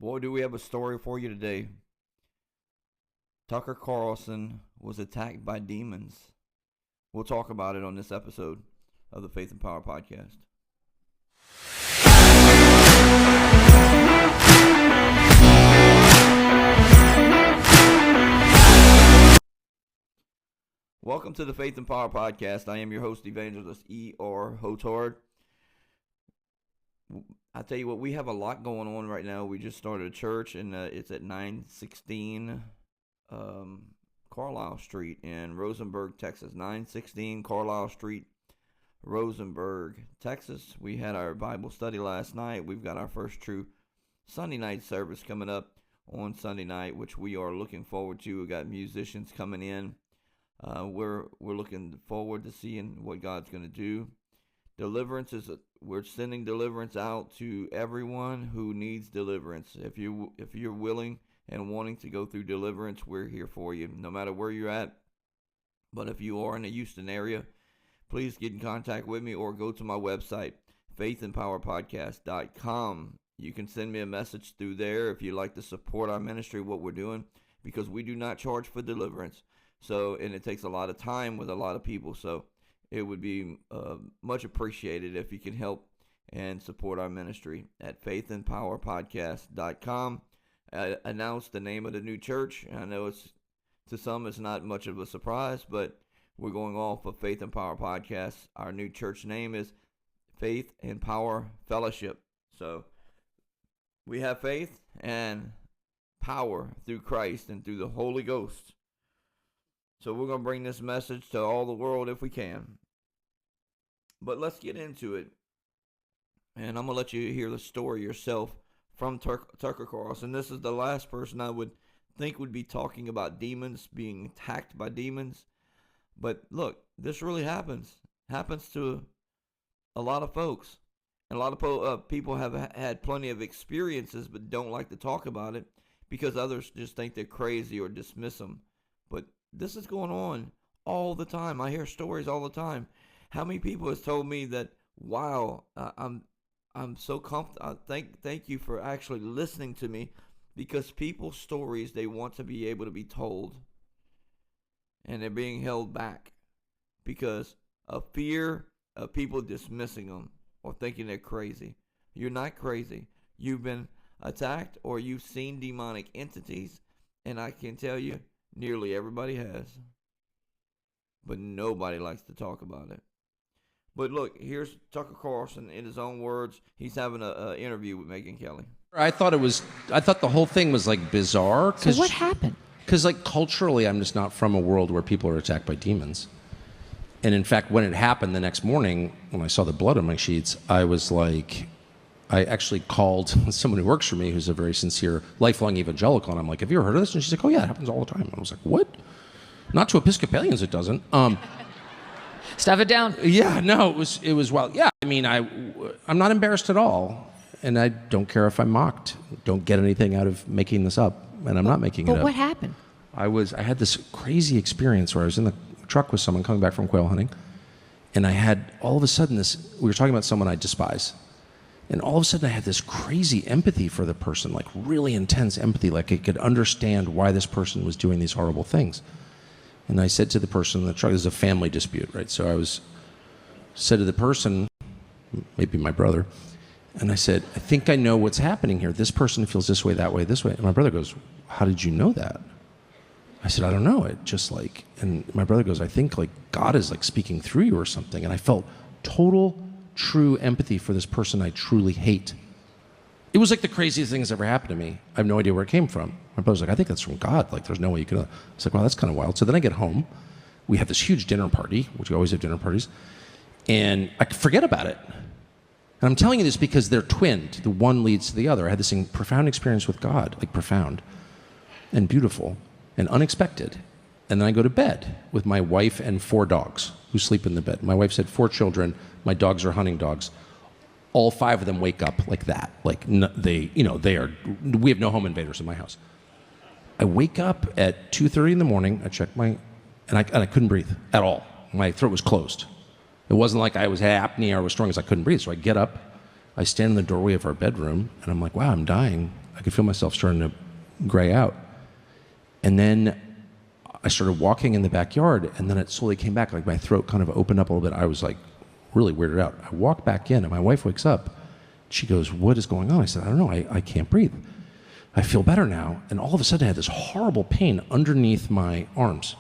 Boy, do we have a story for you today. Tucker Carlson was attacked by demons. We'll talk about it on this episode of the Faith and Power Podcast. Welcome to the Faith and Power Podcast. I am your host, Evangelist E.R. Hotard. I tell you what, we have a lot going on right now. We just started a church, and it's at 916 Carlisle Street in Rosenberg, Texas. 916 Carlisle Street, Rosenberg, Texas. We had our Bible study last night. We've got our first true Sunday night service coming up on Sunday night, which we are looking forward to. We've got musicians coming in. We're looking forward to seeing what God's going to do. Deliverance we're sending deliverance out to everyone who needs deliverance. If you're willing and wanting to go through deliverance, we're here for you, no matter where you're at. But if you are in the Houston area, please get in contact with me or go to my website, faithandpowerpodcast.com. You can send me a message through there if you'd like to support our ministry, what we're doing, because we do not charge for deliverance. And it takes a lot of time with a lot of people, so it would be much appreciated if you can help and support our ministry at faithandpowerpodcast.com. Announce the name of the new church. I know to some it's not much of a surprise, but we're going off of Faith and Power Podcast. Our new church name is Faith and Power Fellowship. So we have faith and power through Christ and through the Holy Ghost. So we're going to bring this message to all the world if we can. But let's get into it. And I'm going to let you hear the story yourself from Tucker Carlson. This is the last person I would think would be talking about demons, being attacked by demons. But look, this really happens. Happens to a lot of folks. And a lot of people have had plenty of experiences but don't like to talk about it because others just think they're crazy or dismiss them. But this is going on all the time. I hear stories all the time. How many people has told me that, wow, I'm so comfortable. Thank you for actually listening to me, because people's stories, they want to be able to be told. And they're being held back because of fear of people dismissing them or thinking they're crazy. You're not crazy. You've been attacked or you've seen demonic entities, and I can tell you, nearly everybody has, but nobody likes to talk about it. But look, here's Tucker Carlson in his own words. He's having an interview with Megyn Kelly. I thought the whole thing was like bizarre. So what happened? Because like culturally, I'm just not from a world where people are attacked by demons. And in fact, when it happened the next morning, when I saw the blood on my sheets, I was like, I actually called someone who works for me who's a very sincere, lifelong evangelical, and I'm like, have you ever heard of this? And she's like, oh yeah, it happens all the time. And I was like, what? Not to Episcopalians, it doesn't. Stuff it down. Yeah, no, it was wild. Yeah, I mean, I'm not embarrassed at all, and I don't care if I'm mocked. Don't get anything out of making this up, and I'm not making it up. But what happened? I had this crazy experience where I was in the truck with someone coming back from quail hunting, and I had all of a sudden we were talking about someone I despise. And all of a sudden I had this crazy empathy for the person, like really intense empathy, like I could understand why this person was doing these horrible things. And I said to the person in the truck, this is a family dispute, right? So I said to the person, maybe my brother, and I said, I think I know what's happening here. This person feels this way, that way, this way. And my brother goes, how did you know that? I said, I don't know. It just like, and my brother goes, I think like God is like speaking through you or something. And I felt total true empathy for this person I truly hate. It was like the craziest thing that's ever happened to me. I have no idea where it came from. My brother's like, I think that's from God. Like, there's no way you could. I was like, wow, that's kind of wild. So then I get home. We have this huge dinner party, which we always have dinner parties, and I forget about it. And I'm telling you this because they're twinned. The one leads to the other. I had this profound experience with God, like profound and beautiful and unexpected. And then I go to bed with my wife and 4 dogs who sleep in the bed. My wife said 4 children. My dogs are hunting dogs. All 5 of them wake up like that. Like we have no home invaders in my house. I wake up at 2:30 in the morning. I check and I couldn't breathe at all. My throat was closed. It wasn't like I was apnea or was strong as I couldn't breathe. So I get up, I stand in the doorway of our bedroom, and I'm like, wow, I'm dying. I could feel myself starting to gray out. And then I started walking in the backyard, and then it slowly came back. Like my throat kind of opened up a little bit. I was like really weirded out. I walked back in, and my wife wakes up. She goes, "What is going on?" I said, "I don't know. I can't breathe. I feel better now." And all of a sudden, I had this horrible pain underneath my arms,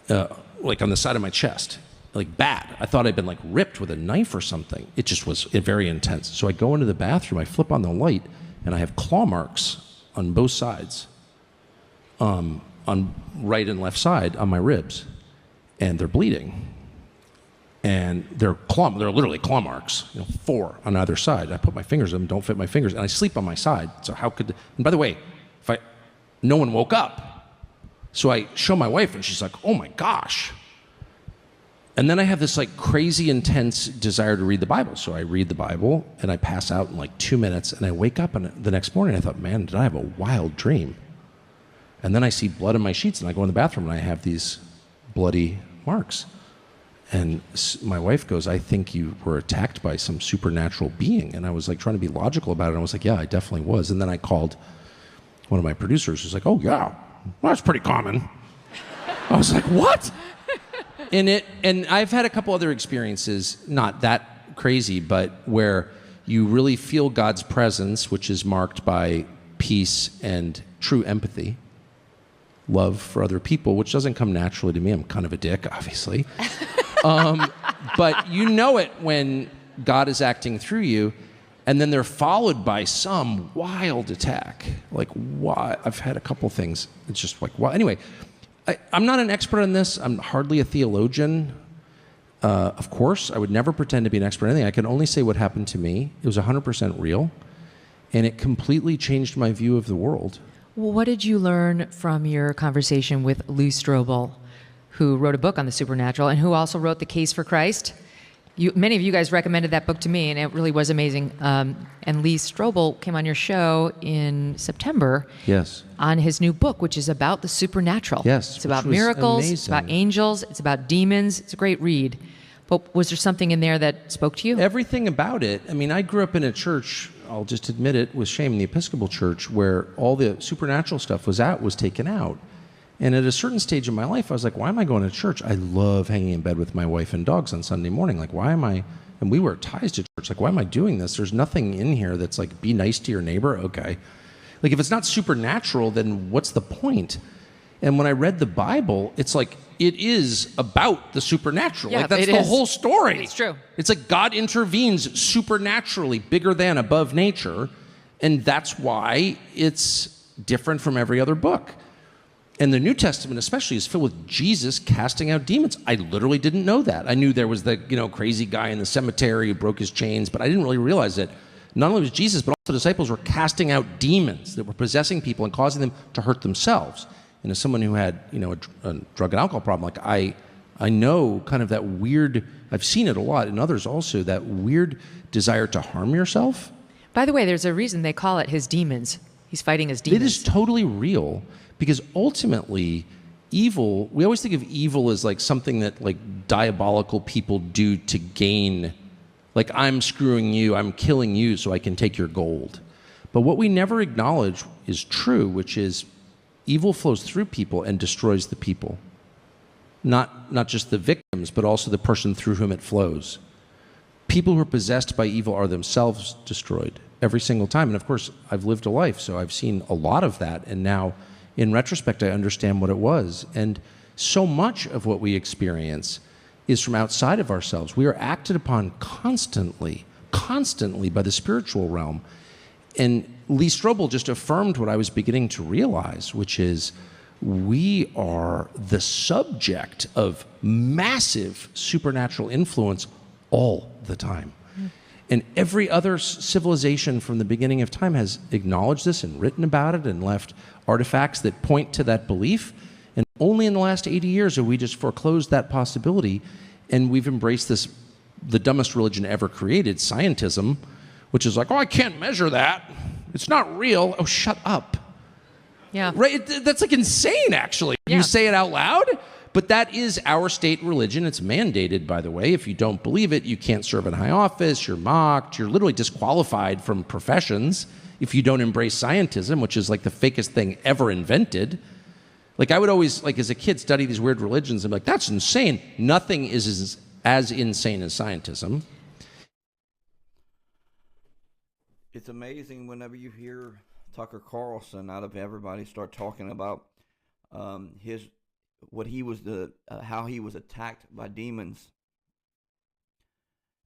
like on the side of my chest, like bad. I thought I'd been like ripped with a knife or something. It just was very intense. So I go into the bathroom, I flip on the light, and I have claw marks on both sides. On right and left side on my ribs, and they're bleeding. And they're literally claw marks, 4 on either side. I put my fingers in them, don't fit my fingers, and I sleep on my side. So how could? And by the way, no one woke up. So I show my wife, and she's like, "Oh my gosh." And then I have this like crazy intense desire to read the Bible. So I read the Bible, and I pass out in like 2 minutes, and I wake up, and the next morning I thought, man, did I have a wild dream? And then I see blood in my sheets, and I go in the bathroom, and I have these bloody marks. And my wife goes, "I think you were attacked by some supernatural being." And I was like trying to be logical about it. And I was like, "Yeah, I definitely was." And then I called one of my producers, who's like, "Oh yeah, well, that's pretty common." I was like, "What?" And I've had a couple other experiences, not that crazy, but where you really feel God's presence, which is marked by peace and true empathy. Love for other people, which doesn't come naturally to me. I'm kind of a dick, obviously. But you know it when God is acting through you, and then they're followed by some wild attack. Like, why? I've had a couple things. It's just like, wow. Anyway, I'm not an expert on this. I'm hardly a theologian. Of course, I would never pretend to be an expert on anything. I can only say what happened to me. It was 100% real, and it completely changed my view of the world. Well, what did you learn from your conversation with Lee Strobel, who wrote a book on the supernatural and who also wrote The Case for Christ? Many of you guys recommended that book to me, and it really was amazing. And Lee Strobel came on your show in September. Yes. On his new book, which is about the supernatural. Yes. It's about miracles. Amazing. It's about angels. It's about demons. It's a great read. But was there something in there that spoke to you? Everything about it. I mean, I grew up in a church, I'll just admit it, with shame, in the Episcopal Church, where all the supernatural stuff was taken out. And at a certain stage in my life, I was like, why am I going to church? I love hanging in bed with my wife and dogs on Sunday morning. Like, why am I? And we were ties to church. Like, why am I doing this? There's nothing in here that's like, be nice to your neighbor. Okay. Like, if it's not supernatural, then what's the point? And when I read the Bible, it's like, it is about the supernatural. Yeah, like, that's the whole story. It's true. It's like God intervenes supernaturally, bigger than, above nature. And that's why it's different from every other book. And the New Testament especially is filled with Jesus casting out demons. I literally didn't know that. I knew there was the crazy guy in the cemetery who broke his chains, but I didn't really realize that not only was Jesus, but also the disciples were casting out demons that were possessing people and causing them to hurt themselves. And as someone who had a drug and alcohol problem, like I know kind of that weird, I've seen it a lot in others also, that weird desire to harm yourself. By the way, there's a reason they call it his demons. He's fighting his demons. It is totally real. Because ultimately, evil, we always think of evil as like something that like diabolical people do to gain, like I'm screwing you, I'm killing you so I can take your gold. But what we never acknowledge is true, which is evil flows through people and destroys the people. Not just the victims, but also the person through whom it flows. People who are possessed by evil are themselves destroyed every single time. And of course, I've lived a life, so I've seen a lot of that, and now in retrospect, I understand what it was. And so much of what we experience is from outside of ourselves. We are acted upon constantly by the spiritual realm. And Lee Strobel just affirmed what I was beginning to realize, which is we are the subject of massive supernatural influence all the time. And every other civilization from the beginning of time has acknowledged this and written about it and left artifacts that point to that belief. And only in the last 80 years have we just foreclosed that possibility, and we've embraced this, the dumbest religion ever created, scientism, which is like, oh, I can't measure that. It's not real. Oh, shut up. Yeah. Right? That's like insane, actually. Yeah. You say it out loud, But that is our state religion. It's mandated, by the way. If you don't believe it, you can't serve in high office. You're mocked. You're literally disqualified from professions if you don't embrace scientism, which is like the fakest thing ever invented. Like I would always, like as a kid, study these weird religions and be like, that's insane. Nothing is as insane as scientism. It's amazing whenever you hear Tucker Carlson out of everybody start talking about how he was attacked by demons.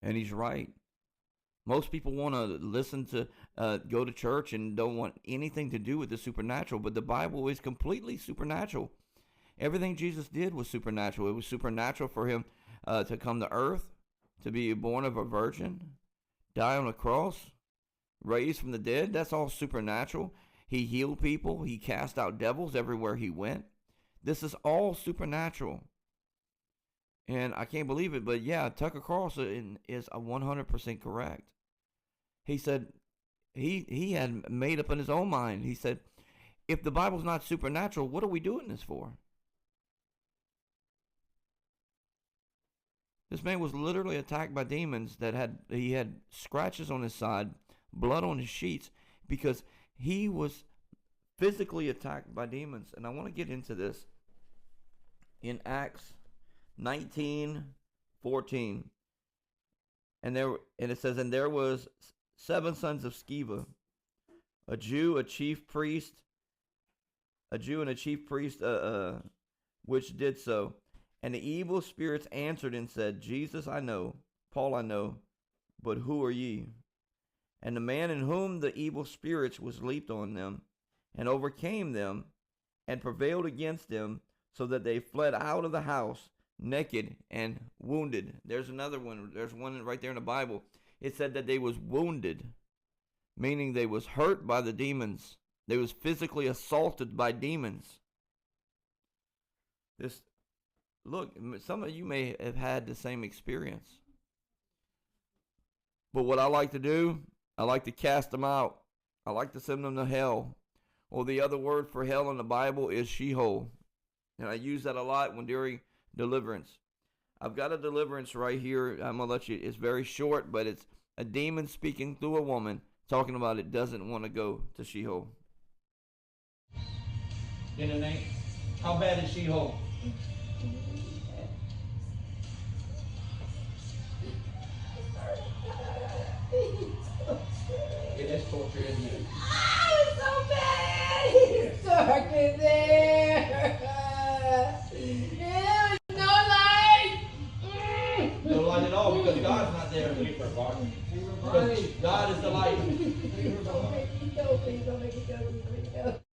And he's right. Most people want to listen to, go to church and don't want anything to do with the supernatural, but the Bible is completely supernatural. Everything Jesus did was supernatural. It was supernatural for him to come to earth, to be born of a virgin, die on a cross, raised from the dead. That's all supernatural. He healed people. He cast out devils everywhere he went. This is all supernatural. And I can't believe it, but yeah, Tucker Carlson is 100% correct. He said he had made up in his own mind. He said, if the Bible's not supernatural, what are we doing this for? This man was literally attacked by demons he had scratches on his side, blood on his sheets, because he was physically attacked by demons. And I want to get into this in Acts 19:14. And it says, and there was 7 sons of Sceva, a Jew, and a chief priest, which did so. And the evil spirits answered and said, Jesus I know, Paul I know, but who are ye? And the man in whom the evil spirits was leaped on them, and overcame them, and prevailed against them, so that they fled out of the house, naked and wounded. There's another one. There's one right there in the Bible. It said that they was wounded, meaning they was hurt by the demons. They was physically assaulted by demons. Look, some of you may have had the same experience. But what I like to do, I like to cast them out. I like to send them to hell. Or the other word for hell in the Bible is Sheol. And I use that a lot when during deliverance. I've got a deliverance right here. I'm going to let you, it's very short, but it's a demon speaking through a woman talking about it doesn't want to go to Sheol. In the name, how bad is Sheol? It is torture, isn't it? Oh, it's so bad! He's stuck in there! There's no light! No light at all because God's not there. Because God is the light. Please don't make it go, please don't make it go, please don't make it go.